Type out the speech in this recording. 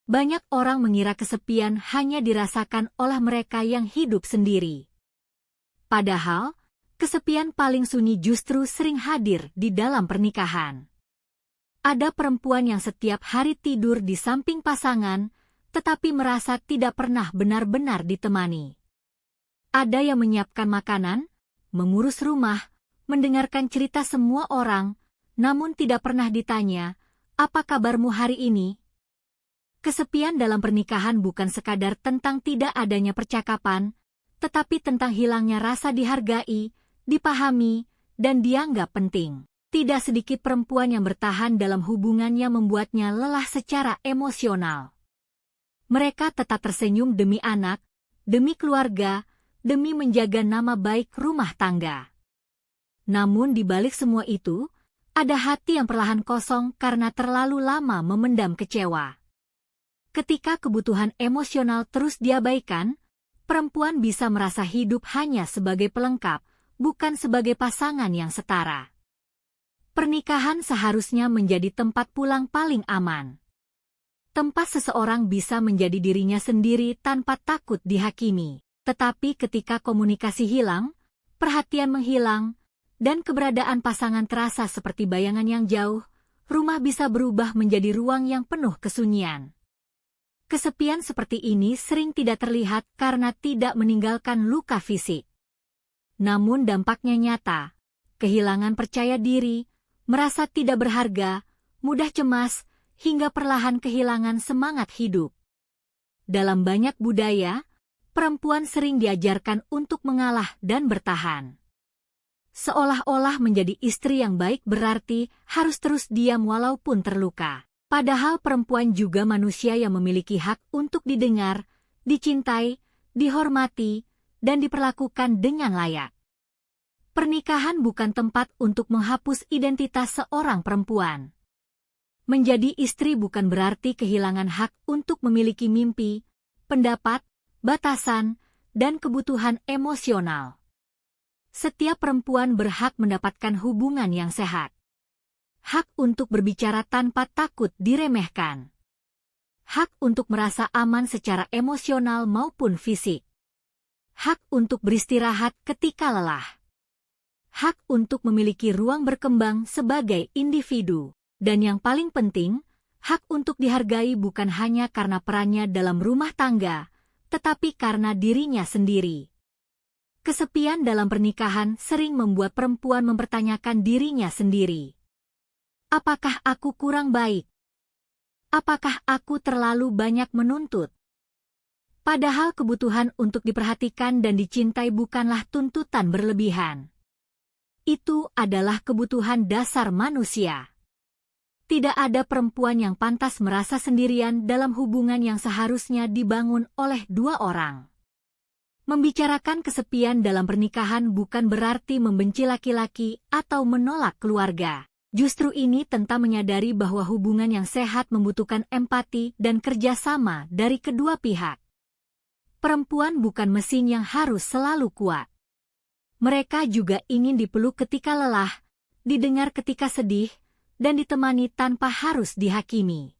Banyak orang mengira kesepian hanya dirasakan oleh mereka yang hidup sendiri. Padahal, kesepian paling sunyi justru sering hadir di dalam pernikahan. Ada perempuan yang setiap hari tidur di samping pasangan, tetapi merasa tidak pernah benar-benar ditemani. Ada yang menyiapkan makanan, mengurus rumah, mendengarkan cerita semua orang, namun tidak pernah ditanya, "Apa kabarmu hari ini?" Kesepian dalam pernikahan bukan sekadar tentang tidak adanya percakapan, tetapi tentang hilangnya rasa dihargai, dipahami, dan dianggap penting. Tidak sedikit perempuan yang bertahan dalam hubungannya membuatnya lelah secara emosional. Mereka tetap tersenyum demi anak, demi keluarga, demi menjaga nama baik rumah tangga. Namun di balik semua itu, ada hati yang perlahan kosong karena terlalu lama memendam kecewa. Ketika kebutuhan emosional terus diabaikan, perempuan bisa merasa hidup hanya sebagai pelengkap, bukan sebagai pasangan yang setara. Pernikahan seharusnya menjadi tempat pulang paling aman. Tempat seseorang bisa menjadi dirinya sendiri tanpa takut dihakimi. Tetapi ketika komunikasi hilang, perhatian menghilang, dan keberadaan pasangan terasa seperti bayangan yang jauh, rumah bisa berubah menjadi ruang yang penuh kesunyian. Kesepian seperti ini sering tidak terlihat karena tidak meninggalkan luka fisik. Namun dampaknya nyata, kehilangan percaya diri, merasa tidak berharga, mudah cemas, hingga perlahan kehilangan semangat hidup. Dalam banyak budaya, perempuan sering diajarkan untuk mengalah dan bertahan. Seolah-olah menjadi istri yang baik berarti harus terus diam walaupun terluka. Padahal perempuan juga manusia yang memiliki hak untuk didengar, dicintai, dihormati, dan diperlakukan dengan layak. Pernikahan bukan tempat untuk menghapus identitas seorang perempuan. Menjadi istri bukan berarti kehilangan hak untuk memiliki mimpi, pendapat, batasan, dan kebutuhan emosional. Setiap perempuan berhak mendapatkan hubungan yang sehat. Hak untuk berbicara tanpa takut diremehkan. Hak untuk merasa aman secara emosional maupun fisik. Hak untuk beristirahat ketika lelah. Hak untuk memiliki ruang berkembang sebagai individu. Dan yang paling penting, hak untuk dihargai bukan hanya karena perannya dalam rumah tangga, tetapi karena dirinya sendiri. Kesepian dalam pernikahan sering membuat perempuan mempertanyakan dirinya sendiri. Apakah aku kurang baik? Apakah aku terlalu banyak menuntut? Padahal kebutuhan untuk diperhatikan dan dicintai bukanlah tuntutan berlebihan. Itu adalah kebutuhan dasar manusia. Tidak ada perempuan yang pantas merasa sendirian dalam hubungan yang seharusnya dibangun oleh dua orang. Membicarakan kesepian dalam pernikahan bukan berarti membenci laki-laki atau menolak keluarga. Justru ini tentang menyadari bahwa hubungan yang sehat membutuhkan empati dan kerjasama dari kedua pihak. Perempuan bukan mesin yang harus selalu kuat. Mereka juga ingin dipeluk ketika lelah, didengar ketika sedih, dan ditemani tanpa harus dihakimi.